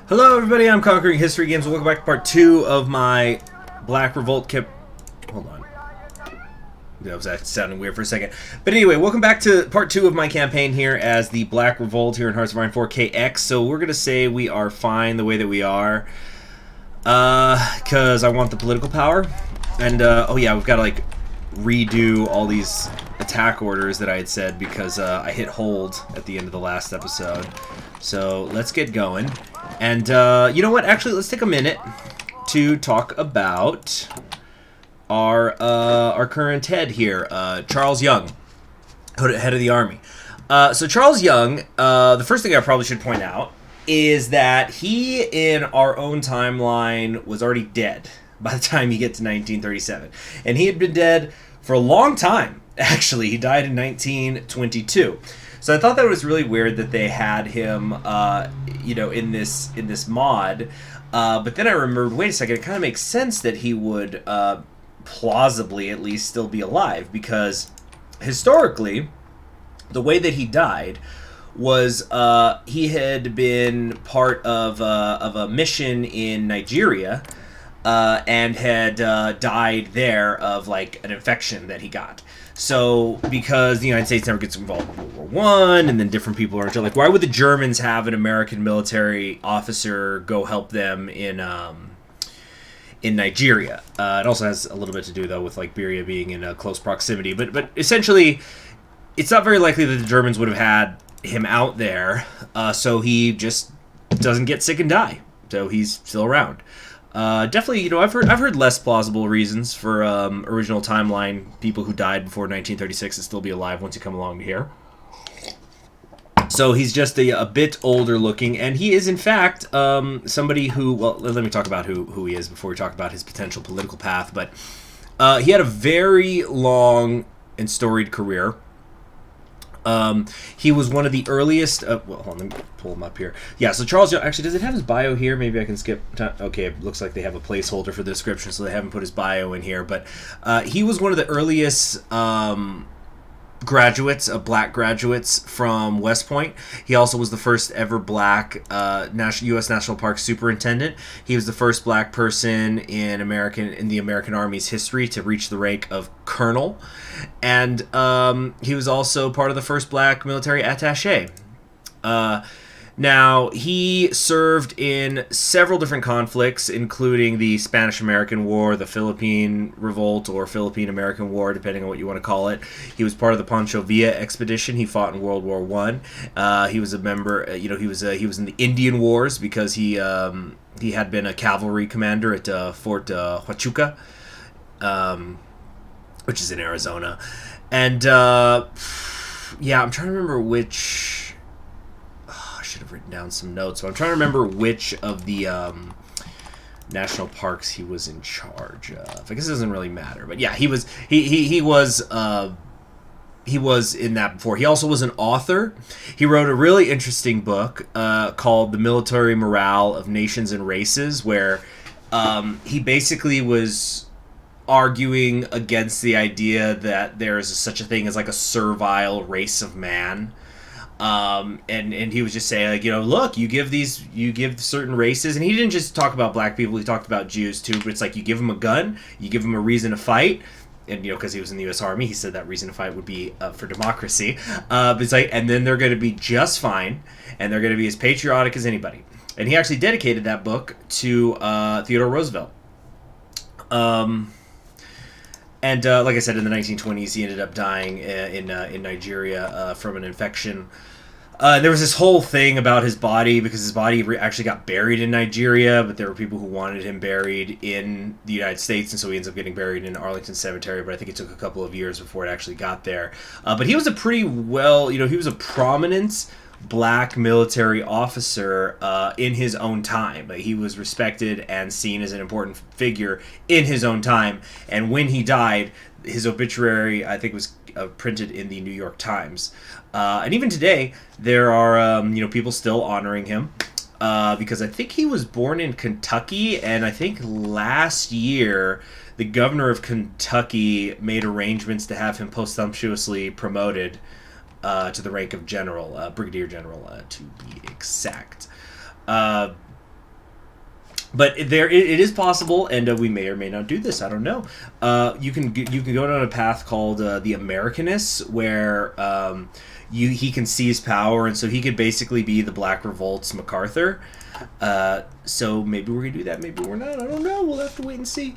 Hello everybody, I'm Conquering History Games. Welcome back to part 2 of my Black Revolt Hold on. That was sounding weird for a second. But anyway, welcome back to part 2 of my campaign here as the Black Revolt here in Hearts of Iron 4 KX. So we're going to say we are fine the way that we are. Because I want the political power. And, oh yeah, we've got to, like, redo all these attack orders that I had said because I hit hold at the end of the last episode. So let's get going. And you know what? Actually, let's take a minute to talk about our current head here, Charles Young, head of the army. So Charles Young, the first thing I probably should point out is that he, in our own timeline, was already dead by the time you get to 1937, and he had been dead for a long time. Actually, he died in 1922. So I thought that was really weird that they had him, you know, in this mod. But then I remembered, wait a second, it kind of makes sense that he would plausibly at least still be alive, because historically, the way that he died was he had been part of a mission in Nigeria and had died there of like an infection that he got. So, because the United States never gets involved in World War I, and then different people are like, why would the Germans have an American military officer go help them in Nigeria? It also has a little bit to do, though, with Liberia being in close proximity. But essentially, it's not very likely that the Germans would have had him out there, so he just doesn't get sick and die. So he's still around. Definitely, you know, I've heard less plausible reasons for original timeline people who died before 1936 to still be alive once you come along to here. So he's just a bit older looking, and he is in fact somebody who, well, let me talk about who he is before we talk about his potential political path. But he had a very long and storied career. He was one of the earliest, well, hold on, let me pull him up here. Yeah, so Charles Young, actually, does it have his bio here? Maybe I can skip time. Okay, it looks like they have a placeholder for the description, so they haven't put his bio in here. But he was one of the earliest graduates, black graduates from West Point. He also was the first ever black U.S. National Park superintendent. He was the first black person in the American Army's history to reach the rank of colonel, and he was also part of the first black military attaché. Now, he served in several different conflicts, including the Spanish-American War, the Philippine Revolt, or Philippine-American War, depending on what you want to call it. He was part of the Pancho Villa expedition. He fought in World War I. He was a member, you know, he was in the Indian Wars because he had been a cavalry commander at Fort Huachuca, which is in Arizona. And, yeah, I'm trying to remember which... I should have written down some notes, but I'm trying to remember which of the national parks he was in charge of. I guess it doesn't really matter, but yeah, he was in that before. He also was an author. He wrote a really interesting book called The Military Morale of Nations and Races, where he basically was arguing against the idea that there is such a thing as like a servile race of man. And he was just saying, like, you know, look, you give certain races, and he didn't just talk about black people, he talked about Jews too, but it's like, you give them a gun, you give them a reason to fight, and, you know, because he was in the U.S. Army, he said that reason to fight would be for democracy, but it's like, and then they're going to be just fine, and they're going to be as patriotic as anybody. And he actually dedicated that book to Theodore Roosevelt. And like I said, in the 1920s, he ended up dying in Nigeria from an infection. There was this whole thing about his body, because his body actually got buried in Nigeria, but there were people who wanted him buried in the United States, and so he ends up getting buried in Arlington Cemetery, but I think it took a couple of years before it actually got there. But he was a pretty well, you know, he was a prominent black military officer in his own time. He was respected and seen as an important figure in his own time, and when he died, his obituary, I think, was printed in the New York Times. And even today, there are you know, people still honoring him because I think he was born in Kentucky, and I think last year the governor of Kentucky made arrangements to have him posthumously promoted to the rank of general, brigadier general, to be exact. But it is possible, and we may or may not do this. I don't know. You can go down a path called the Americanists, where he can seize power, and so he could basically be the Black Revolt's MacArthur. So maybe we're gonna do that. Maybe we're not. I don't know. We'll have to wait and see.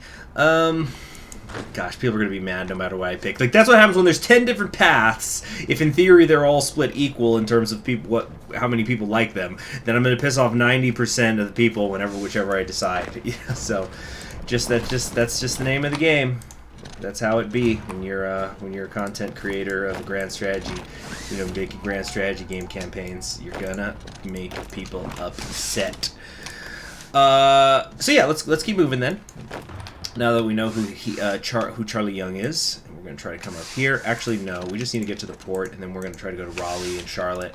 Gosh, people are going to be mad no matter what I pick. Like, that's what happens when there's 10 different paths. If in theory they're all split equal in terms of people, how many people like them, then I'm going to piss off 90% of the people whichever I decide. So, that's just the name of the game. That's how it be when you're a content creator of a grand strategy. Making grand strategy game campaigns. You're gonna make people upset. So yeah, let's keep moving then. Now that we know who Charlie Young is, and we're going to try to come up here. Actually, no, we just need to get to the port, and then we're going to try to go to Raleigh and Charlotte.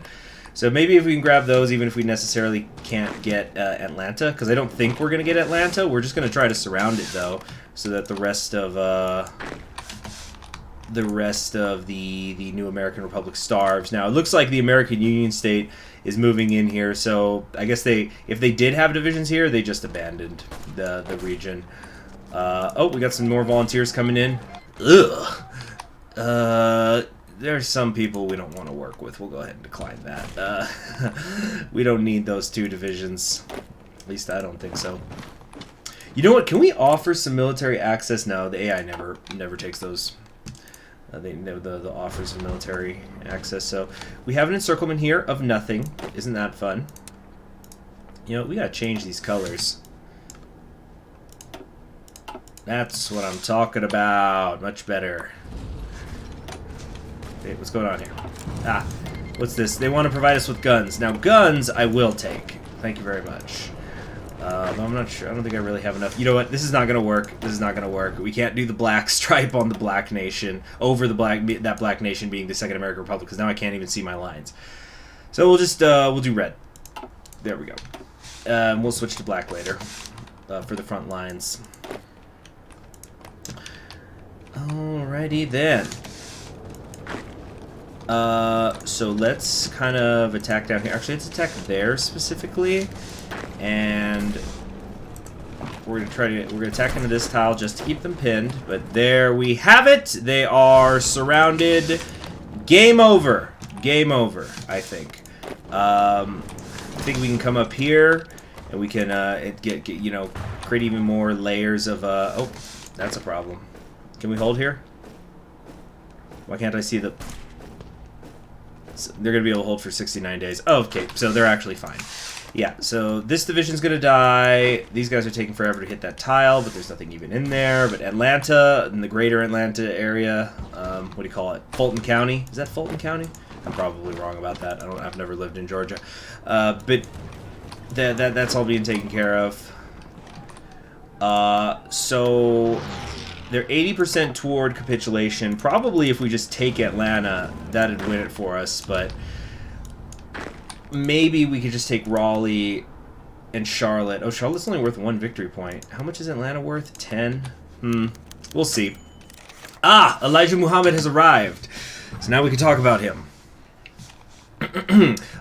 So maybe if we can grab those, even if we necessarily can't get Atlanta, because I don't think we're going to get Atlanta. We're just going to try to surround it, though, so that the rest of the new American Republic starves. Now, it looks like the American Union State is moving in here, so I guess if they did have divisions here, they just abandoned the region. Oh, we got some more volunteers coming in. Ugh. There's some people we don't want to work with. We'll go ahead and decline that. We don't need those 2 divisions. At least I don't think so. You know what? Can we offer some military access? No, the AI never takes those. They know the offers of military access. So we have an encirclement here of nothing. Isn't that fun? We gotta change these colors. That's what I'm talking about. Much better. Hey, what's going on here? Ah, what's this? They want to provide us with guns. Now, guns I will take. Thank you very much. I'm not sure. I don't think I really have enough. You know what? This is not going to work. This is not going to work. We can't do the black stripe on the black nation over that black nation being the Second American Republic, because now I can't even see my lines. So we'll just we'll do red. There we go. We'll switch to black later for the front lines. Alrighty then. So let's kind of attack down here. Actually, let's attack there specifically, and we're gonna attack into this tile just to keep them pinned. But there we have it. They are surrounded. Game over. Game over. I think. I think we can come up here, and we can get create even more layers of. Oh, that's a problem. Can we hold here? Why can't I see the... So they're going to be able to hold for 69 days. Oh, okay, so they're actually fine. Yeah, so this division's going to die. These guys are taking forever to hit that tile, but there's nothing even in there. But Atlanta, in the greater Atlanta area, what do you call it? Fulton County? Is that Fulton County? I'm probably wrong about that. I've never lived in Georgia. But that's all being taken care of. So... They're 80% toward capitulation. Probably if we just take Atlanta, that'd win it for us, but maybe we could just take Raleigh and Charlotte. Oh, Charlotte's only worth 1 victory point. How much is Atlanta worth? 10? We'll see. Ah! Elijah Muhammad has arrived. So now we can talk about him.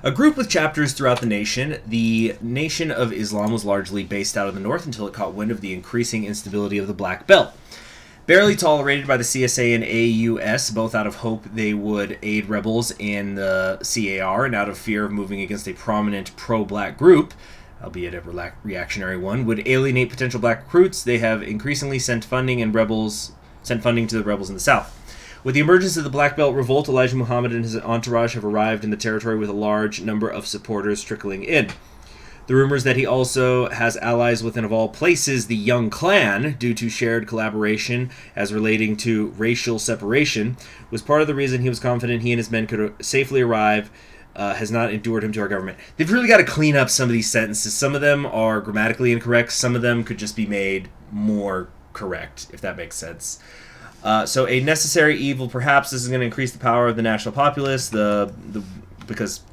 A group with chapters throughout the nation, the Nation of Islam was largely based out of the north until it caught wind of the increasing instability of the Black Belt. Barely tolerated by the CSA and AUS, both out of hope they would aid rebels in the CAR and out of fear of moving against a prominent pro-black group, albeit a reactionary one, would alienate potential black recruits. They have increasingly sent funding to the rebels in the South. With the emergence of the Black Belt Revolt, Elijah Muhammad and his entourage have arrived in the territory with a large number of supporters trickling in. The rumors that he also has allies within, of all places, the Young Clan, due to shared collaboration as relating to racial separation, was part of the reason he was confident he and his men could safely arrive, has not endured him to our government. They've really got to clean up some of these sentences. Some of them are grammatically incorrect. Some of them could just be made more correct, if that makes sense. So a necessary evil, perhaps this is going to increase the power of the national populace, because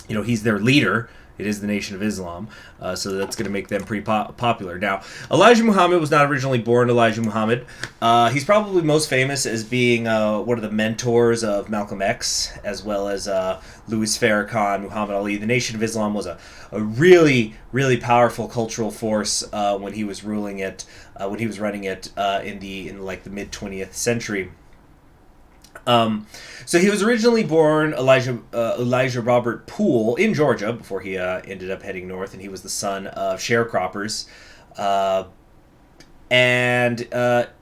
he's their leader. It is the Nation of Islam, so that's going to make them pretty popular. Now, Elijah Muhammad was not originally born Elijah Muhammad. He's probably most famous as being one of the mentors of Malcolm X, as well as Louis Farrakhan, Muhammad Ali. The Nation of Islam was a really, really powerful cultural force when he was ruling it, when he was running it in like the mid 20th century. So he was originally born Elijah Robert Poole in Georgia before he ended up heading north, and he was the son of sharecroppers. And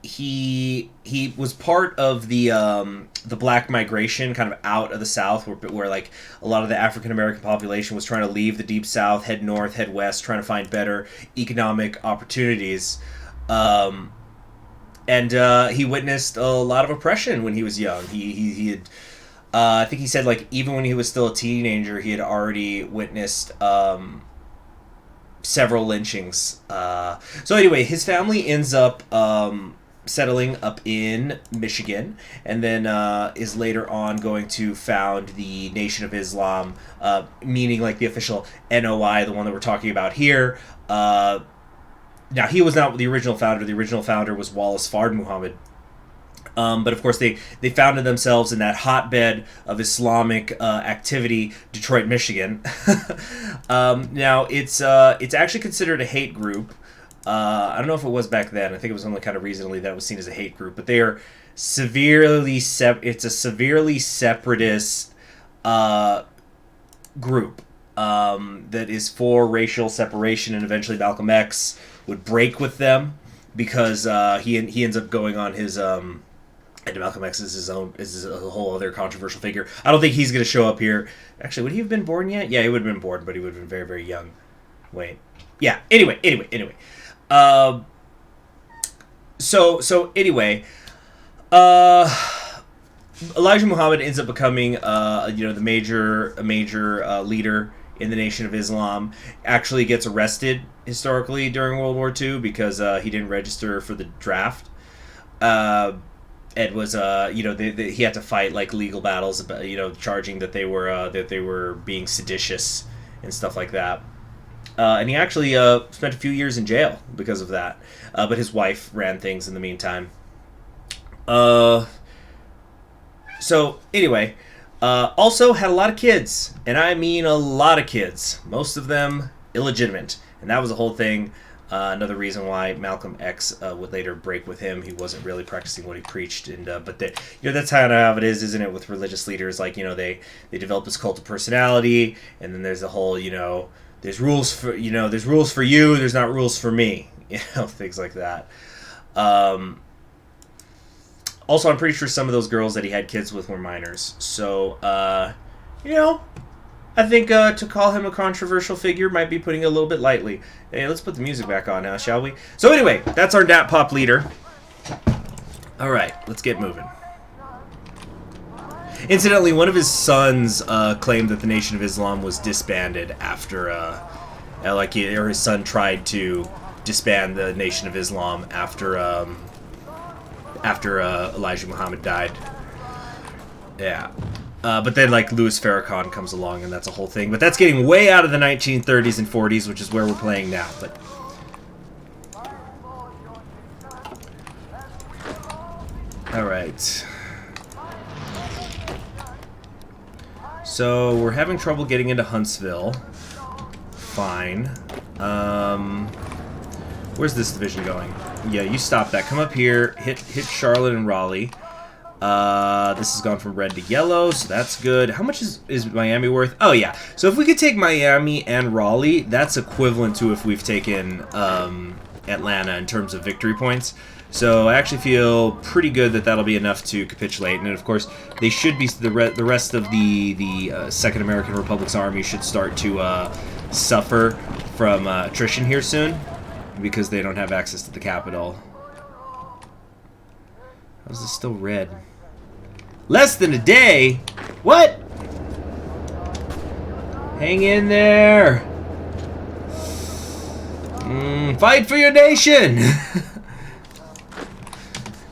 he was part of the black migration kind of out of the South, where like a lot of the African American population was trying to leave the deep South, head north, head west, trying to find better economic opportunities. And he witnessed a lot of oppression when he was young. He had, I think he said, like, even when he was still a teenager, he had already witnessed several lynchings. So anyway, his family ends up settling up in Michigan, and then is later on going to found the Nation of Islam, meaning like the official NOI, the one that we're talking about here. Now, he was not the original founder. The original founder was Wallace Fard Muhammad. But, of course, they founded themselves in that hotbed of Islamic activity, Detroit, Michigan. Now, it's actually considered a hate group. I don't know if it was back then. I think it was only kind of recently that it was seen as a hate group. But they are it's a severely separatist group that is for racial separation, and eventually Malcolm X would break with them because he ends up going on his and Malcolm X is a whole other controversial figure. I don't think he's going to show up here. Actually, would he have been born yet? Yeah, he would have been born, but he would have been very, very young. Wait. Yeah. Anyway. So anyway, Elijah Muhammad ends up becoming the major leader in the Nation of Islam. Actually gets arrested historically during World War II because he didn't register for the draft. And was he had to fight like legal battles about, charging that they were being seditious and stuff like that. And he actually spent a few years in jail because of that. But his wife ran things in the meantime. So anyway, also had a lot of kids, and I mean a lot of kids. Most of them illegitimate, and that was the whole thing. Another reason why Malcolm X would later break with him. He wasn't really practicing what he preached, and but that's how it is, isn't it? With religious leaders, like they develop this cult of personality, and then there's the whole there's rules for there's rules for you, there's not rules for me, things like that. Also, I'm pretty sure some of those girls that he had kids with were minors. So, I think to call him a controversial figure might be putting it a little bit lightly. Hey, let's put the music back on now, shall we? So anyway, that's our Nat Pop leader. All right, let's get moving. Incidentally, one of his sons claimed that the Nation of Islam was disbanded after, his son tried to disband the Nation of Islam after Elijah Muhammad died. Yeah. But then, Louis Farrakhan comes along, and that's a whole thing. But that's getting way out of the 1930s and 40s, which is where we're playing now. But all right. So we're having trouble getting into Huntsville. Fine. Where's this division going? Yeah, you stop that. Come up here. Hit Charlotte and Raleigh. This has gone from red to yellow, so that's good. How much is Miami worth? Oh, yeah. So if we could take Miami and Raleigh, that's equivalent to if we've taken Atlanta in terms of victory points. So I actually feel pretty good that that'll be enough to capitulate. And of course, they should be the rest of the Second American Republic's army should start to suffer from attrition here soon because they don't have access to the capital. How is this still red? Less than a day? What? Hang in there. Fight for your nation.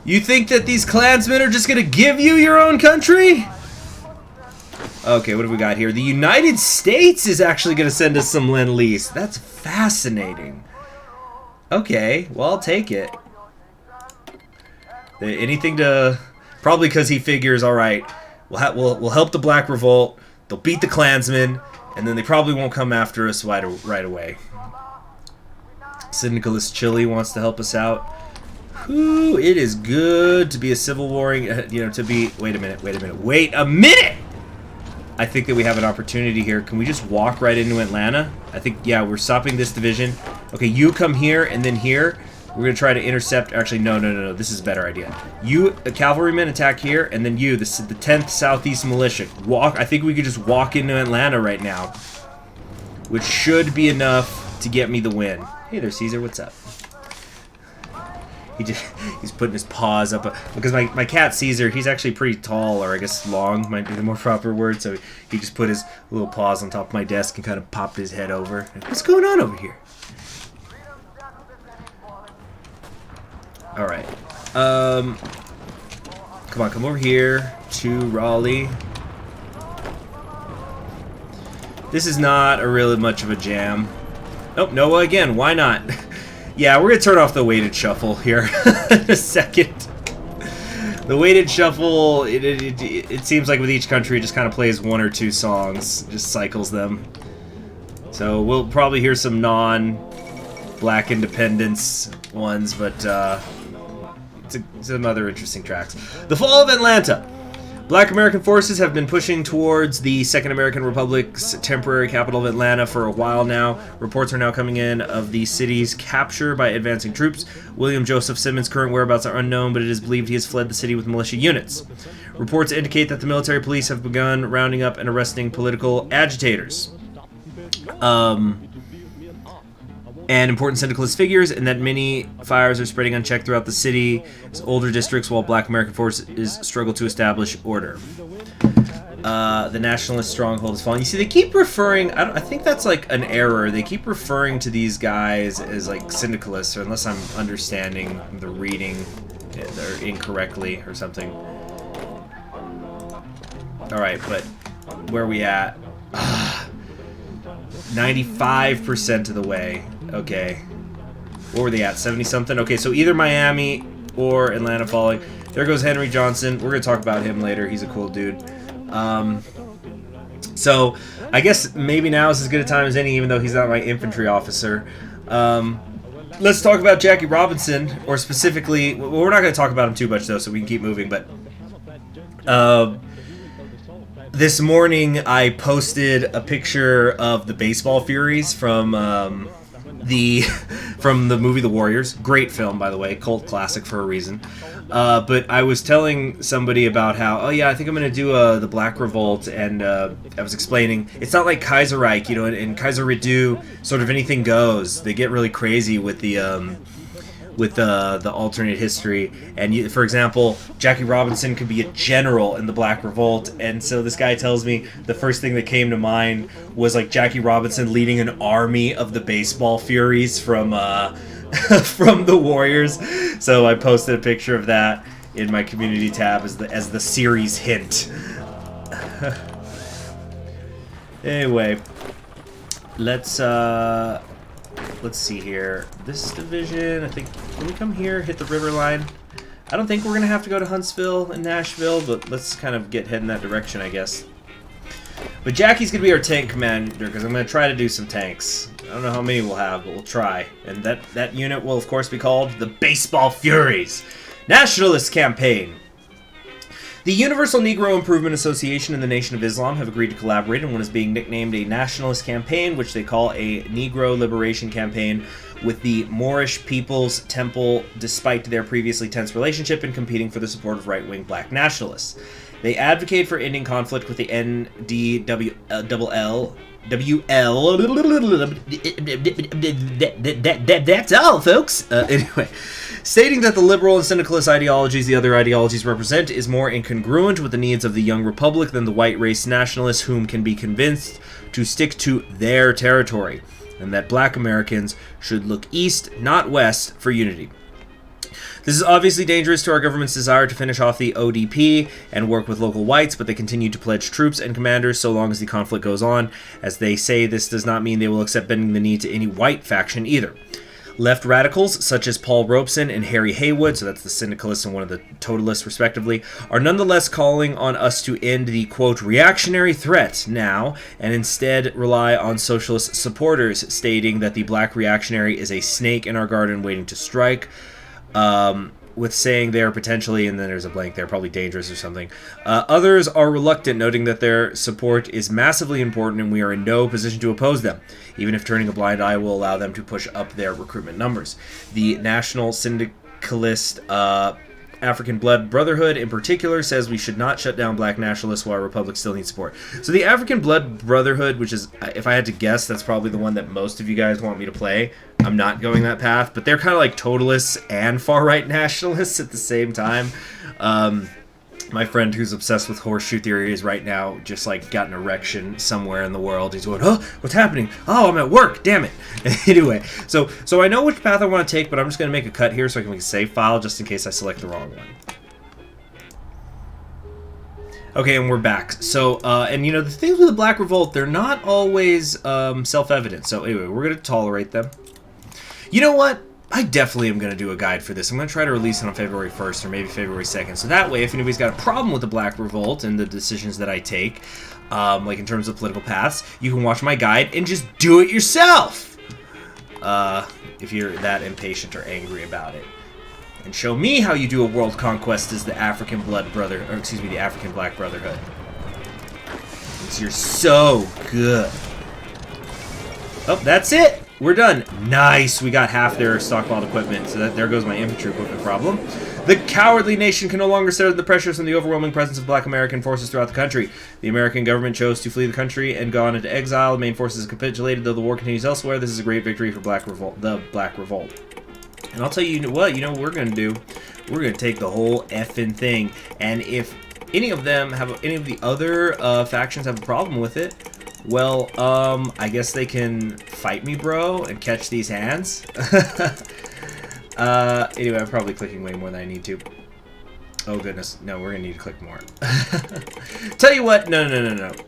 You think that these Klansmen are just going to give you your own country? Okay, what have we got here? The United States is actually going to send us some Lend-Lease. That's fascinating. Okay, well, I'll take it. Anything to... Probably because he figures, all right, we'll help the Black Revolt, they'll beat the Klansmen, and then they probably won't come after us right away. St. Nicholas Chile wants to help us out. Ooh, it is good to be a civil warring, to be... Wait a minute! I think that we have an opportunity here. Can we just walk right into Atlanta? I think, yeah, we're stopping this division. Okay, you come here and then here. We're going to try to intercept... Actually, no. This is a better idea. You, a cavalryman, attack here, and then you, the 10th Southeast Militia. I think we could just walk into Atlanta right now, which should be enough to get me the win. Hey there, Caesar. What's up? He's putting his paws up because my cat Caesar, he's actually pretty tall, or I guess long might be the more proper word. So he just put his little paws on top of my desk and kind of popped his head over. What's going on over here? All right, come over here to Raleigh. This is not a really much of a jam. Oh, Noah again. Why not? Yeah, we're going to turn off the weighted shuffle here in a second. The weighted shuffle, it seems like with each country, it just kind of plays one or two songs, just cycles them. So we'll probably hear some non-Black Independence ones, but some other interesting tracks. The Fall of Atlanta. Black American forces have been pushing towards the Second American Republic's temporary capital of Atlanta for a while now. Reports are now coming in of the city's capture by advancing troops. William Joseph Simmons' current whereabouts are unknown, but it is believed he has fled the city with militia units. Reports indicate that the military police have begun rounding up and arresting political agitators. And important syndicalist figures, and that many fires are spreading unchecked throughout the city as older districts, while Black American forces struggle to establish order. The nationalist stronghold is falling. You see, they keep referring... I think that's like an error. They keep referring to these guys as like syndicalists, or unless I'm understanding the reading incorrectly or something. All right, but where are we at? 95% of the way. Okay. What were they at? 70-something? Okay, so either Miami or Atlanta falling. There goes Henry Johnson. We're going to talk about him later. He's a cool dude. So, I guess maybe now is as good a time as any, even though he's not my infantry officer. Let's talk about Jackie Robinson, or specifically... Well, we're not going to talk about him too much, though, so we can keep moving, but... This morning, I posted a picture of the Baseball Furies from the movie The Warriors. Great film, by the way, cult classic for a reason. But I was telling somebody about how, oh yeah, I think I'm gonna do the Black Revolt, and I was explaining it's not like Kaiserreich, in Kaiser Redu, sort of anything goes. They get really crazy with the alternate history, and for example, Jackie Robinson could be a general in the Black Revolt, and so this guy tells me the first thing that came to mind was like Jackie Robinson leading an army of the Baseball Furies from from the Warriors. So I posted a picture of that in my community tab as the series hint. Anyway, let's see here. This division, I think, can we come here, hit the river line? I don't think we're going to have to go to Huntsville and Nashville, but let's kind of get heading that direction, I guess. But Jackie's going to be our tank commander, because I'm going to try to do some tanks. I don't know how many we'll have, but we'll try. And that unit will, of course, be called the Baseball Furies. Nationalist Campaign. The Universal Negro Improvement Association and the Nation of Islam have agreed to collaborate on what is being nicknamed a nationalist campaign, which they call a Negro Liberation Campaign, with the Moorish People's Temple, despite their previously tense relationship and competing for the support of right-wing black nationalists. They advocate for ending conflict with the NDWL. That's all, folks. Anyway, stating that the liberal and syndicalist ideologies the other ideologies represent is more incongruent with the needs of the young republic than the white race nationalists whom can be convinced to stick to their territory, and that black Americans should look east, not west, for unity. This is obviously dangerous to our government's desire to finish off the ODP and work with local whites, but they continue to pledge troops and commanders so long as the conflict goes on. As they say, this does not mean they will accept bending the knee to any white faction either. Left radicals, such as Paul Robeson and Harry Haywood, so that's the syndicalist and one of the totalists respectively, are nonetheless calling on us to end the, quote, reactionary threat now, and instead rely on socialist supporters, stating that the black reactionary is a snake in our garden waiting to strike, with saying they are potentially, and then there's a blank there, probably dangerous or something. Others are reluctant, noting that their support is massively important and we are in no position to oppose them, even if turning a blind eye will allow them to push up their recruitment numbers. The National Syndicalist African Blood Brotherhood, in particular, says we should not shut down black nationalists while our republic still needs support. So the African Blood Brotherhood, which is, if I had to guess, that's probably the one that most of you guys want me to play. I'm not going that path, but they're kind of like totalists and far-right nationalists at the same time. My friend who's obsessed with horseshoe theory is right now just like got an erection somewhere in the world. He's going, oh, what's happening? Oh, I'm at work, damn it. Anyway, so I know which path I want to take, but I'm just going to make a cut here so I can make a save file just in case I select the wrong one. Okay, and we're back. So, and you know, the things with the Black Revolt, they're not always self-evident. So anyway, we're going to tolerate them. You know what? I definitely am going to do a guide for this. I'm going to try to release it on February 1st or maybe February 2nd. So that way, if anybody's got a problem with the Black Revolt and the decisions that I take, like in terms of political paths, you can watch my guide and just do it yourself. If you're that impatient or angry about it. And show me how you do a world conquest as the African Black Brotherhood. Because you're so good. Oh, that's it. We're done. Nice. We got half their stockpiled equipment, so there goes my infantry equipment problem. The cowardly nation can no longer stand the pressures from the overwhelming presence of black American forces throughout the country. The American government chose to flee the country and gone into exile. The main forces have capitulated, though the war continues elsewhere. This is a great victory for the Black Revolt. And I'll tell you what, what we're going to do? We're going to take the whole effing thing. And if any of the other factions have a problem with it, well, I guess they can fight me, bro, and catch these hands. Anyway, I'm probably clicking way more than I need to. Oh, goodness. No, we're going to need to click more. Tell you what, no.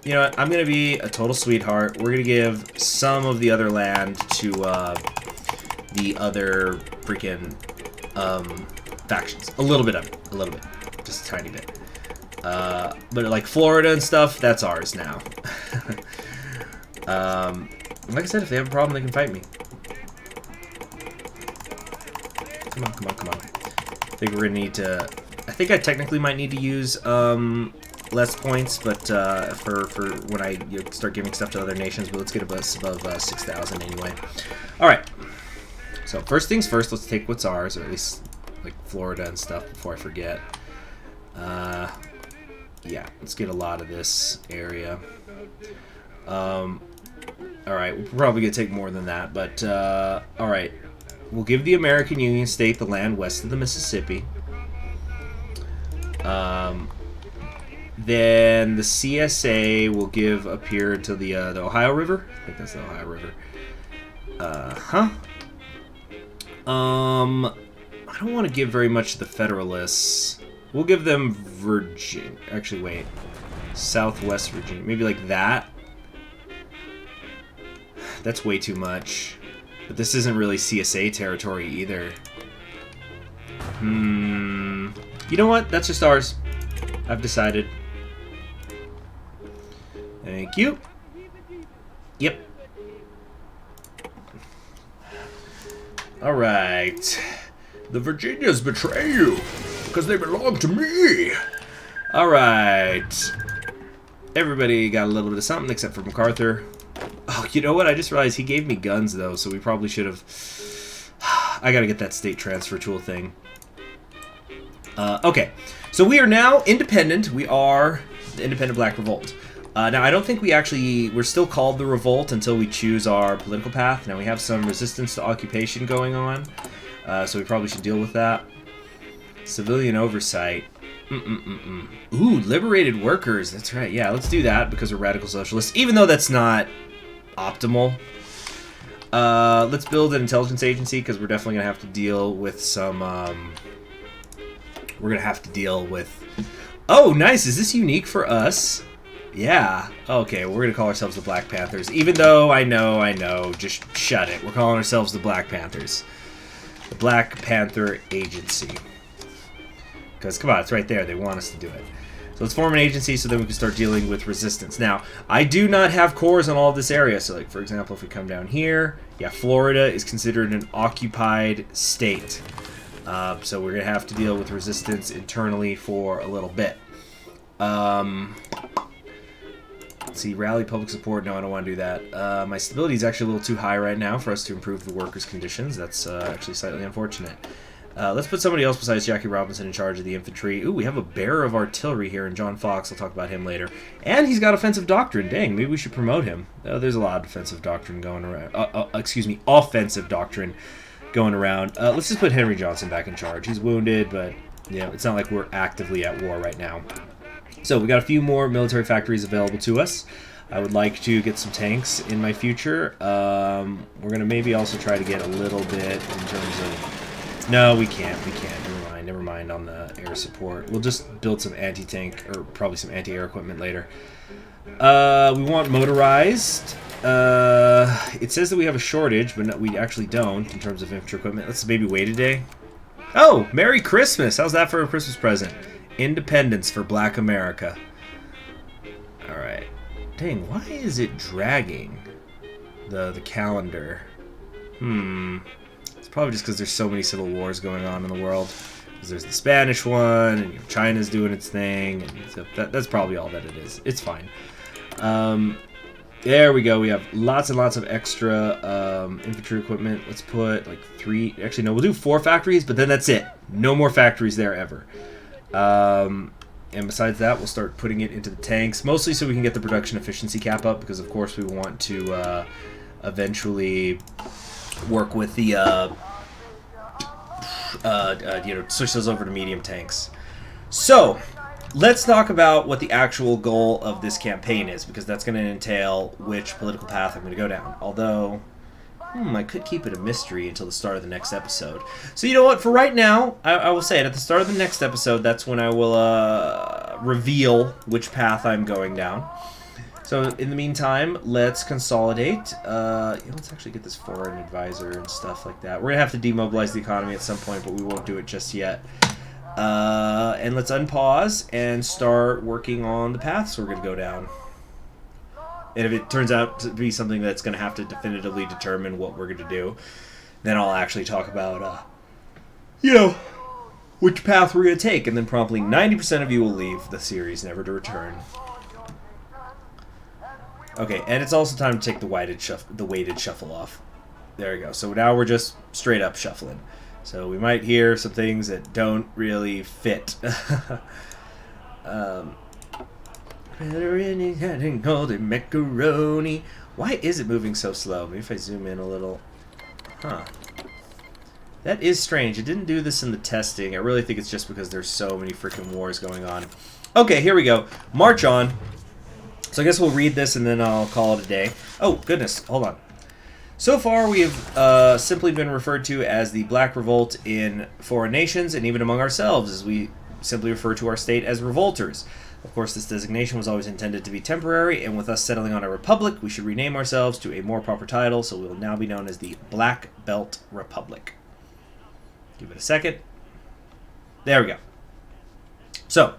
You know what? I'm going to be a total sweetheart. We're going to give some of the other land to the other freaking factions. A little bit of it. A little bit. Just a tiny bit. But like Florida and stuff, that's ours now. Like I said, if they have a problem, they can fight me. Come on. I think we're gonna need to. I think I technically might need to use less points, but for when I start giving stuff to other nations. But let's get above 6,000 anyway. All right. So first things first, let's take what's ours, or at least like Florida and stuff before I forget. Yeah, let's get a lot of this area. Alright, we're probably going to take more than that, but, alright. We'll give the American Union State the land west of the Mississippi. Then the CSA will give up here to the Ohio River. I think that's the Ohio River. I don't want to give very much to the Federalists. We'll give them Virginia. Actually, wait. Southwest Virginia. Maybe like that. That's way too much. But this isn't really CSA territory either. You know what? That's just ours. I've decided. Thank you. Yep. Alright. The Virginias betray you because they belong to me. Alright. Everybody got a little bit of something except for MacArthur. Oh, you know what? I just realized he gave me guns, though, so we probably should have... I gotta get that state transfer tool thing. Okay. So we are now independent. We are the Independent Black Revolt. Now, I don't think we're still called the Revolt until we choose our political path. Now, we have some resistance to occupation going on, so we probably should deal with that. Civilian oversight. Ooh, liberated workers. That's right. Yeah, let's do that because we're radical socialists, even though that's not optimal. Let's build an intelligence agency because we're definitely gonna have to deal with some. We're gonna have to deal with. Oh, nice! Is this unique for us? Yeah. Okay, we're gonna call ourselves the Black Panthers. Even though I know. Just shut it. We're calling ourselves the Black Panthers. The Black Panther Agency. Because come on, it's right there. They want us to do it. So let's form an agency so then we can start dealing with resistance. Now, I do not have cores on all of this area. So, like, for example, if we come down here, yeah, Florida is considered an occupied state. So we're going to have to deal with resistance internally for a little bit. Let's see, rally public support. No, I don't want to do that. My stability is actually a little too high right now for us to improve the workers' conditions. That's actually slightly unfortunate. Let's put somebody else besides Jackie Robinson in charge of the infantry. Ooh, we have a bearer of artillery here in John Fox. I'll talk about him later. And he's got offensive doctrine. Dang, maybe we should promote him. There's a lot of defensive doctrine going around. Offensive doctrine going around. Let's just put Henry Johnson back in charge. He's wounded, but you know, it's not like we're actively at war right now. So we got a few more military factories available to us. I would like to get some tanks in my future. We're going to maybe also try to get a little bit in terms of... No, we can't. Never mind on the air support. We'll just build some anti-tank, or probably some anti-air equipment later. We want motorized. It says that we have a shortage, but no, we actually don't in terms of infantry equipment. Let's maybe wait a day. Oh, Merry Christmas! How's that for a Christmas present? Independence for Black America. Alright. Dang, why is it dragging the calendar? It's probably just because there's so many civil wars going on in the world. Because there's the Spanish one, and China's doing its thing, and so that's probably all that it is. It's fine. There we go. We have lots and lots of extra infantry equipment. Let's put like 3... Actually, no, we'll do 4 factories, but then that's it. No more factories there ever. And besides that, we'll start putting it into the tanks, mostly so we can get the production efficiency cap up, because of course we want to eventually work with the switch those over to medium tanks. So let's talk about what the actual goal of this campaign is, because that's going to entail which political path I'm going to go down. Although I could keep it a mystery until the start of the next episode. So you know what? For right now, I will say it. At the start of the next episode, that's when I will reveal which path I'm going down. So in the meantime, let's consolidate. Let's actually get this foreign advisor and stuff like that. We're going to have to demobilize the economy at some point, but we won't do it just yet. And let's unpause and start working on the paths we're going to go down. And if it turns out to be something that's going to have to definitively determine what we're going to do, then I'll actually talk about, which path we're going to take. And then promptly 90% of you will leave the series, never to return. Okay, and it's also time to take the weighted shuffle off. There we go. So now we're just straight up shuffling. So we might hear some things that don't really fit. Golden macaroni. Why is it moving so slow? Maybe if I zoom in a little. Huh. That is strange. It didn't do this in the testing. I really think it's just because there's so many freaking wars going on. Okay, here we go. March on. So I guess we'll read this and then I'll call it a day. Oh, goodness. Hold on. So far, we have simply been referred to as the Black Revolt in foreign nations and even among ourselves, as we simply refer to our state as revolters. Of course, this designation was always intended to be temporary, and with us settling on a republic, we should rename ourselves to a more proper title, so we will now be known as the Black Belt Republic. Give it a second. There we go. So,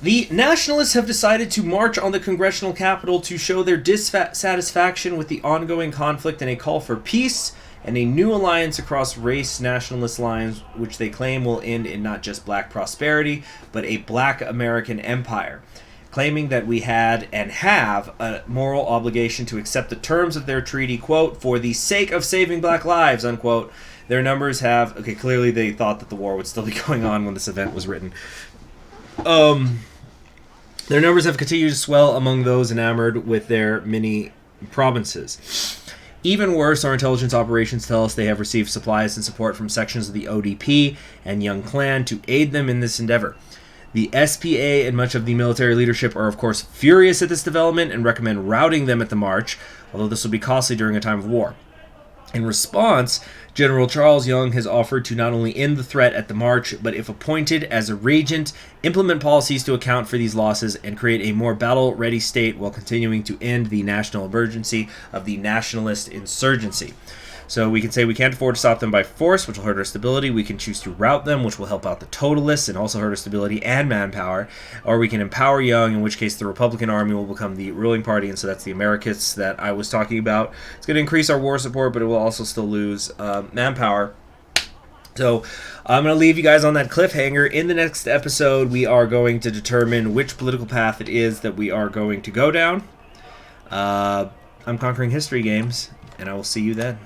the Nationalists have decided to march on the congressional capital to show their dissatisfaction with the ongoing conflict and a call for peace and a new alliance across race nationalist lines, which they claim will end in not just black prosperity, but a black American empire, claiming that we had and have a moral obligation to accept the terms of their treaty, quote, for the sake of saving black lives, unquote. Their numbers have... Okay, clearly they thought that the war would still be going on when this event was written. Their numbers have continued to swell among those enamored with their mini provinces. Even worse, our intelligence operations tell us they have received supplies and support from sections of the ODP and Young Clan to aid them in this endeavor. The SPA and much of the military leadership are, of course, furious at this development and recommend routing them at the march, although this will be costly during a time of war. In response, General Charles Young has offered to not only end the threat at the march, but if appointed as a regent, implement policies to account for these losses and create a more battle-ready state while continuing to end the national emergency of the nationalist insurgency. So we can say we can't afford to stop them by force, which will hurt our stability. We can choose to rout them, which will help out the totalists and also hurt our stability and manpower. Or we can empower Young, in which case the Republican Army will become the ruling party, and so that's the Americans that I was talking about. It's going to increase our war support, but it will also still lose manpower. So I'm going to leave you guys on that cliffhanger. In the next episode, we are going to determine which political path it is that we are going to go down. I'm Conquering History Games, and I will see you then.